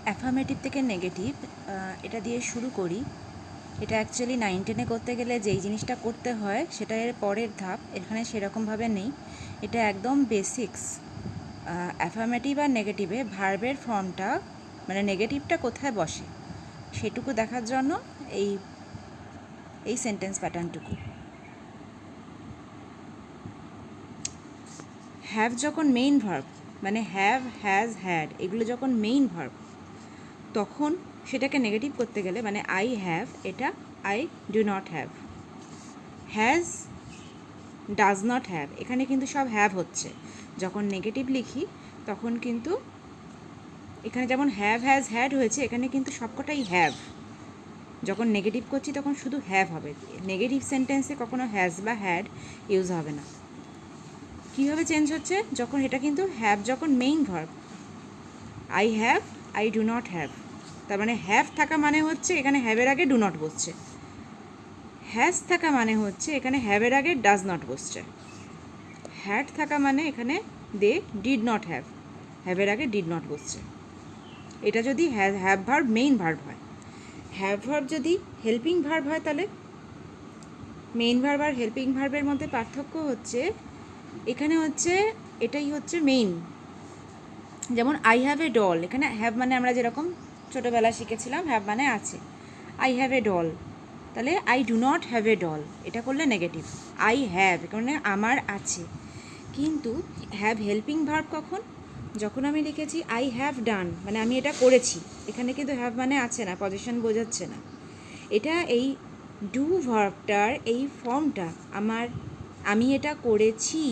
Affirmative থেকে negative এটা দিয়ে শুরু করি। এটা অ্যাকচুয়ালি 9-10-এ করতে গেলে যেই জিনিসটা করতে হয় সেটা এর পরের ধাপ, এখানে সেরকমভাবে নেই। এটা একদম বেসিক্স। অ্যাফার্মেটিভ আর নেগেটিভে ভার্বের ফর্মটা মানে নেগেটিভটা কোথায় বসে সেটুকু দেখার জন্য এই সেন্টেন্স প্যাটার্নটুকু। হ্যাভ যখন মেইন ভার্ব, মানে হ্যাভ, হ্যাজ, হ্যাড এগুলো যখন মেইন ভার্ব, তখন সেটাকে নেগেটিভ করতে গেলে মানে আই হ্যাভ, এটা I do not have. Has, does not have, এখানে কিন্তু সব হ্যাভ হচ্ছে। যখন নেগেটিভ লিখি তখন কিন্তু এখানে যেমন হ্যাভ, হ্যাজ, হ্যাড হয়েছে, এখানে কিন্তু সবকটাই হ্যাভ। যখন নেগেটিভ করছি তখন শুধু হ্যাভ হবে। নেগেটিভ সেন্টেন্সে কখনো হ্যাজ বা হ্যাড ইউজ হবে না। কীভাবে চেঞ্জ হচ্ছে? যখন এটা কিন্তু হ্যাভ যখন main verb, I have, I do not have, তার মানে হ্যাভ থাকা মানে হচ্ছে এখানে হ্যাভের আগে ডু নট বসছে। হ্যাজ থাকা মানে হচ্ছে এখানে হ্যাভের আগে ডাজ নট বসছে। হ্যাড থাকা মানে এখানে দে ডিড নট হ্যাভ, হ্যাভের আগে ডিড নট বসছে। এটা যদি হ্যাভ ভার্ব মেইন ভার্ব হয়। হ্যাভ ভার্ব যদি হেল্পিং ভার্ব হয় তাহলে মেইন ভার্ব আর হেল্পিং ভার্বের মধ্যে পার্থক্য হচ্ছে এখানে হচ্ছে এটাই হচ্ছে মেইন। যেমন আই হ্যাভ এ ডল, এখানে হ্যাভ মানে আমরা যেরকম ছোটোবেলা শিখেছিলাম হ্যাভ মানে আছে। আই হ্যাভ এ ডল, তাহলে I do not have a doll, এটা করলে নেগেটিভ। আই হ্যাভ মানে আমার আছে। কিন্তু হ্যাভ হেল্পিং ভার্ব কখন? যখন আমি লিখেছি আই হ্যাভ ডান, মানে আমি এটা করেছি, এখানে কিন্তু হ্যাভ মানে আছে না, পজিশন বোঝাচ্ছে না। এটা এই ডু ভার্বটার এই ফর্মটা আমার, আমি এটা করেছি,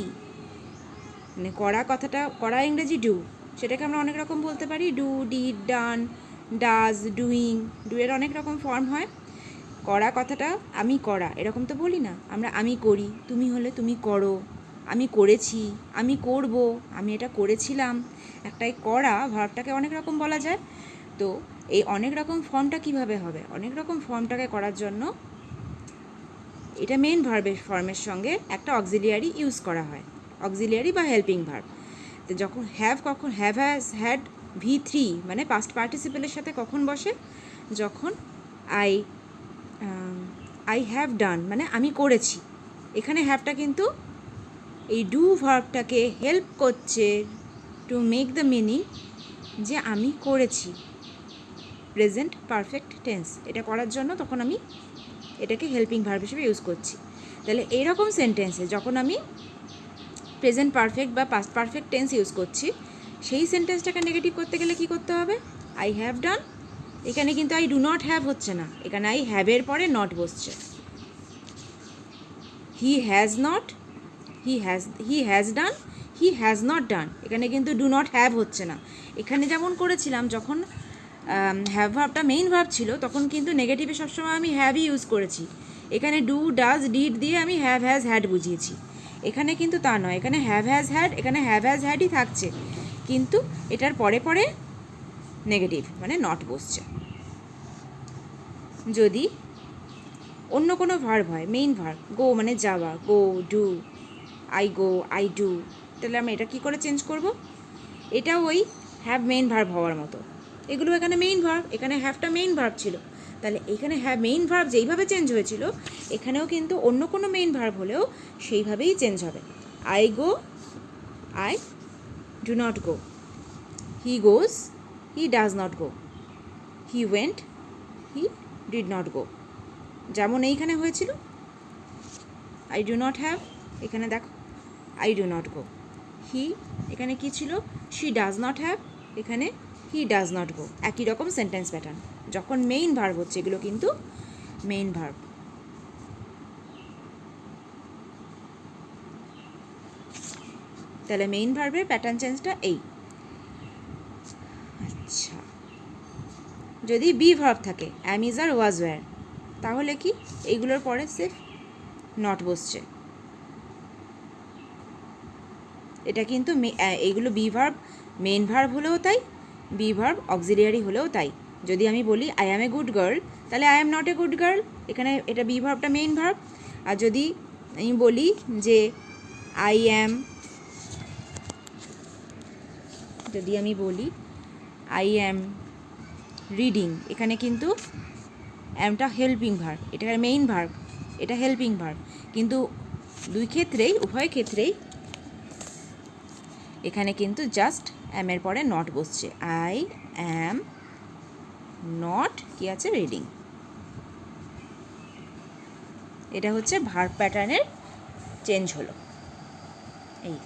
মানে করা কথাটা, করা ইংরেজি ডু, সেটাকে আমরা অনেক রকম বলতে পারি। Do, did, done, does, doing, do এর অনেক রকম ফর্ম হয়। করা কথাটা আমি করা এরকম তো বলি না আমরা, আমি করি, তুমি হলে তুমি করো, আমি করেছি, আমি করব, আমি এটা করেছিলাম। একটাই করা ভার্বটাকে অনেক রকম বলা যায়। তো এই অনেক রকম ফর্মটা কিভাবে হবে? অনেক রকম ফর্মটাকে করার জন্য এটা মেইন ভার্বের ফর্মের সঙ্গে একটা অক্সিলিয়ারি ইউজ করা হয়, অক্সিলিয়ারি বা হেল্পিং ভার্ব। তো যখন হ্যাভ, কখন হ্যাভ, হ্যাজ, হ্যাড V3 মানে পাস্ট পার্টিসিপেলের সাথে কখন বসে? যখন আই হ্যাভ ডান মানে আমি করেছি। এখানে হ্যাভটা কিন্তু এই ডু ভার্বটাকে হেল্প করছে টু মেক দ্য মিনিং যে আমি করেছি, প্রেজেন্ট পারফেক্ট টেন্স। এটা করার জন্য তখন আমি এটাকে হেল্পিং ভার্ব হিসেবে ইউজ করছি। তাহলে এইরকম সেন্টেন্সে যখন আমি প্রেজেন্ট পারফেক্ট বা পাস্ট পারফেক্ট টেন্স ইউজ করছি, সেই সেন্টেন্সটাকে নেগেটিভ করতে গেলে কি করতে হবে? আই হ্যাভ ডান, এখানে কিন্তু আই ডু নট হ্যাভ হচ্ছে না, এখানে আই হ্যাভের পরে নট বসছে। He has not, he has done, he has not done, এখানে কিন্তু ডু নট হ্যাভ হচ্ছে না। এখানে যেমন করেছিলাম যখন হ্যাভ ভার্বটা মেইন ভার্ব ছিল তখন কিন্তু নেগেটিভে সবসময় আমি হ্যাভই ইউজ করেছি। এখানে ডু, ডাজ, ডিড দিয়ে আমি হ্যাভ, হ্যাজ, হ্যাড বুঝিয়েছি। এখানে কিন্তু তা নয়, এখানে হ্যাভ, হ্যাজ, হ্যাড, এখানে হ্যাভ, হ্যাজ, হ্যাডই থাকছে, কিন্তু এটার পরে পরে নেগেটিভ মানে নট বসছে। যদি অন্য কোনো ভার্ব হয় মেইন ভার্ব, গো মানে যাওয়া, go, do, I go, I do, তাহলে আমরা এটা কী করে চেঞ্জ করব? এটাও ওই হ্যাভ মেইন ভার্ব হওয়ার মতো। এগুলো এখানে মেইন ভার্ব, এখানে হ্যাভটা মেইন ভার্ব ছিল, তাহলে এখানে হ্যাভ মেইন ভার্ব যেইভাবে চেঞ্জ হয়েছিল এখানেও কিন্তু অন্য কোনো মেইন ভার্ব হলেও সেইভাবেই চেঞ্জ হবে। I go, I do not go, he goes, he does not go, he went, he did not go. যেমন এইখানে হয়েছিল আই ডু নট হ্যাভ, এখানে দেখো আই ডু নট গো। হি, এখানে কি ছিল? শি ডাজ নট হ্যাভ, এখানে হি ডাজ নট গো। একই রকম সেন্টেন্স প্যাটার্ন, যখন মেইন ভার্ব হচ্ছে এগুলো কিন্তু মেইন ভার্ব। তাহলে মেইন ভার্বের প্যাটার্ন চেঞ্জটা এই। আচ্ছা, যদি বি ভার্ব থাকে অ্যাম, ইজ, আর ওয়াজ, ওয়্যার, তাহলে কি এইগুলোর পরে সিফ নট বসছে। এটা কিন্তু এইগুলো বি ভার্ব মেইন ভার্ব হলেও তাই, বি ভার্ব অক্সিলিয়ারি হলেও তাই। যদি আমি বলি I am a good girl, তাহলে I am not a good girl, এখানে এটা বি ভার্বটা মেইন ভার্ব। আর যদি আমি বলি যে আই অ্যাম, যদি আমি বলি আই অ্যাম রিডিং, এখানে কিন্তু অ্যামটা হেল্পিং ভার্ব, এটা মেইন ভার্ব, এটা হেল্পিং ভার্ব, কিন্তু উভয় ক্ষেত্রেই এখানে কিন্তু জাস্ট অ্যামের পরে নট বসছে। আই অ্যাম নট কি আছে রিডিং। এটা হচ্ছে ভার্ব প্যাটার্নের চেঞ্জ হলো এই।